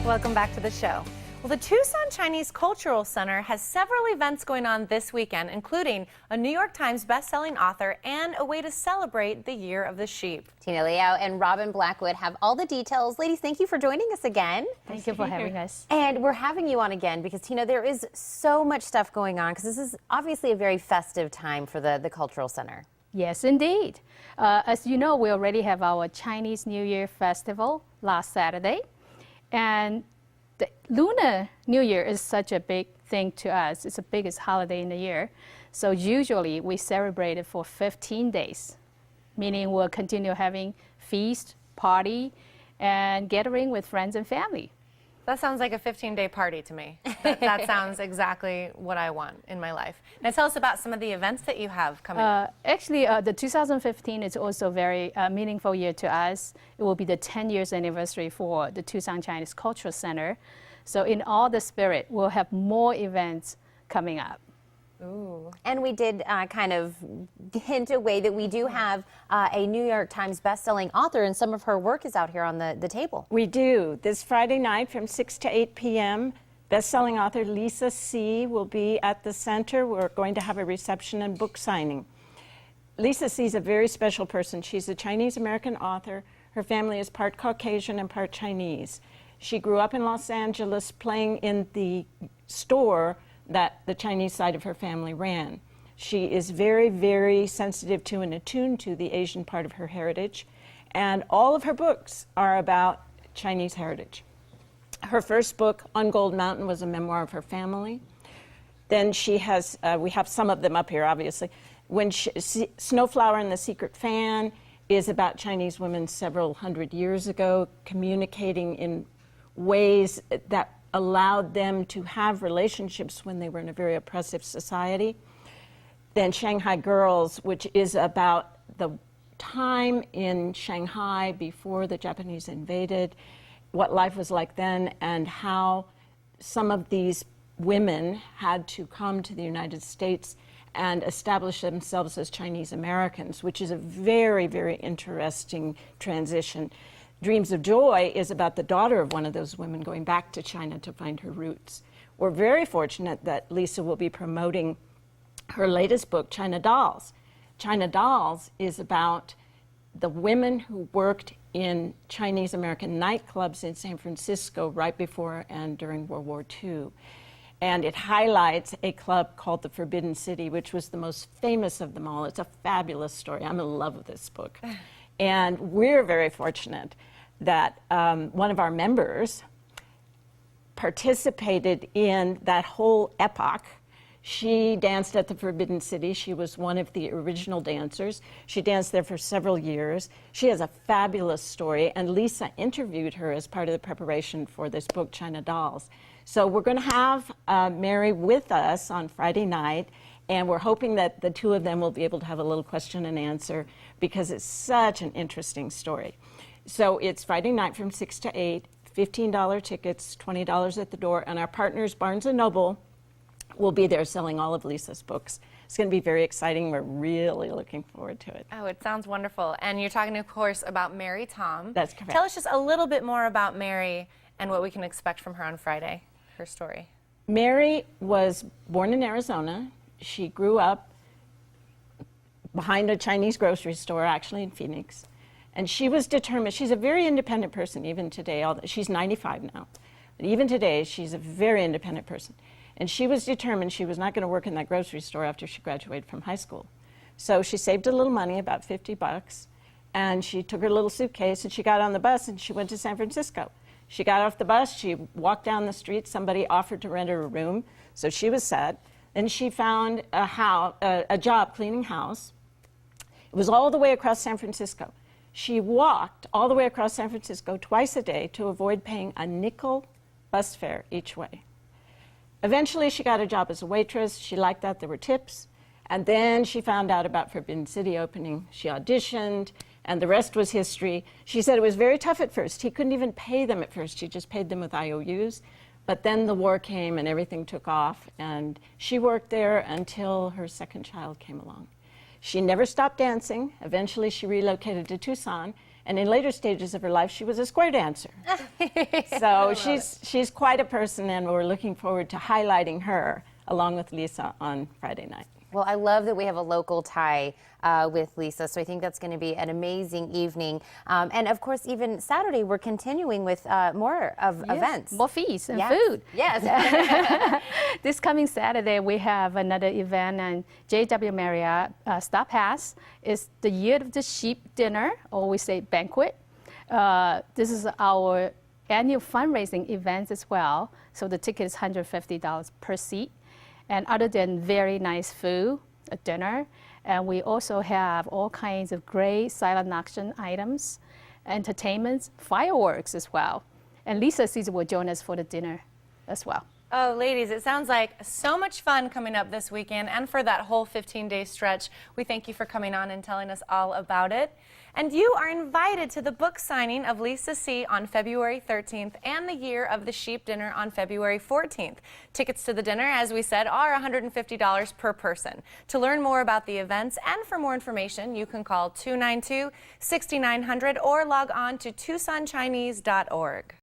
Welcome back to the show. Well, the Tucson Chinese Cultural Center has several events going on this weekend, including a New York Times bestselling author and a way to celebrate the Year of the Sheep. Tina Liao and Robin Blackwood have all the details. Ladies, thank you for joining us again. Thank you for having us. And we're having you on again because, Tina, there is so much stuff going on because this is obviously a very festive time for the Cultural Center. Yes, indeed. As you know, we already have our Chinese New Year Festival last Saturday. And the Lunar New Year is such a big thing to us. It's the biggest holiday in the year. So usually we celebrate it for 15 days, meaning we'll continue having feast, party, and gathering with friends and family. That sounds like a 15-day party to me. That sounds exactly what I want in my life. Now tell us about some of the events that you have coming up. Actually, the 2015 is also a very meaningful year to us. It will be the 10 years anniversary for the Tucson Chinese Cultural Center. So in all the spirit, we'll have more events coming up. Ooh. And we did kind of hint away that we do have a New York Times bestselling author, and some of her work is out here on the table. We do. This Friday night from 6 to 8 p.m., bestselling author Lisa C. will be at the center. We're going to have a reception and book signing. Lisa C. is a very special person. She's a Chinese-American author. Her family is part Caucasian and part Chinese. She grew up in Los Angeles playing in the store that the Chinese side of her family ran. She is very, very sensitive to and attuned to the Asian part of her heritage, and all of her books are about Chinese heritage. Her first book, On Gold Mountain, was a memoir of her family. Then she has, we have some of them up here, obviously. Snowflower and the Secret Fan is about Chinese women several hundred years ago, communicating in ways that allowed them to have relationships when they were in a very oppressive society. Then Shanghai Girls, which is about the time in Shanghai before the Japanese invaded, what life was like then, and how some of these women had to come to the United States and establish themselves as Chinese Americans, which is a very, very interesting transition. Dreams of Joy is about the daughter of one of those women going back to China to find her roots. We're very fortunate that Lisa will be promoting her latest book, China Dolls. China Dolls is about the women who worked in Chinese American nightclubs in San Francisco right before and during World War II. And it highlights a club called the Forbidden City, which was the most famous of them all. It's a fabulous story. I'm in love with this book. And we're very fortunate that one of our members participated in that whole epoch. She danced at the Forbidden City. She was one of the original dancers. She danced there for several years. She has a fabulous story, and Lisa interviewed her as part of the preparation for this book, China Dolls. So we're going to have Mary with us on Friday night, and we're hoping that the two of them will be able to have a little question and answer because it's such an interesting story. So it's Friday night from 6 to 8, $15 tickets, $20 at the door, and our partners, Barnes & Noble, will be there selling all of Lisa's books. It's going to be very exciting. We're really looking forward to it. Oh, it sounds wonderful. And you're talking, of course, about Mary Tom. That's correct. Tell us just a little bit more about Mary and what we can expect from her on Friday, her story. Mary was born in Arizona. She grew up behind a Chinese grocery store, actually, in Phoenix. And she was determined. She's a very independent person even today. She's 95 now. But even today, she's a very independent person. And she was determined she was not going to work in that grocery store after she graduated from high school. So she saved a little money, about $50, and she took her little suitcase and she got on the bus and she went to San Francisco. She got off the bus, she walked down the street, somebody offered to rent her a room, so she was set. Then she found a job cleaning house. It was all the way across San Francisco. She walked all the way across San Francisco twice a day to avoid paying a nickel bus fare each way. Eventually, she got a job as a waitress. She liked that. There were tips. And then she found out about Forbidden City opening. She auditioned, and the rest was history. She said it was very tough at first. He couldn't even pay them at first. He just paid them with IOUs. But then the war came, and everything took off. And she worked there until her second child came along. She never stopped dancing. Eventually, she relocated to Tucson, And in later stages of her life, she was a square dancer. So she's quite a person, and we're looking forward to highlighting her along with Lisa on Friday night. Well, I love that we have a local tie with Lisa, so I think that's going to be an amazing evening. And of course, even Saturday, we're continuing with more of events. More feasts and Yes. food. Yes. This coming Saturday, we have another event and JW Marriott Starr Pass. It's the Year of the Sheep Dinner, or we say banquet. This is our annual fundraising event as well. So the ticket is $150 per seat. And other than very nice food, a dinner, and we also have all kinds of great silent auction items, entertainments, fireworks as well. And Lisa Caesar will join us for the dinner as well. Oh, ladies, it sounds like so much fun coming up this weekend and for that whole 15-day stretch. We thank you for coming on and telling us all about it. And you are invited to the book signing of Lisa C. on February 13th and the Year of the Sheep Dinner on February 14th. Tickets to the dinner, as we said, are $150 per person. To learn more about the events and for more information, you can call 292-6900 or log on to TucsonChinese.org.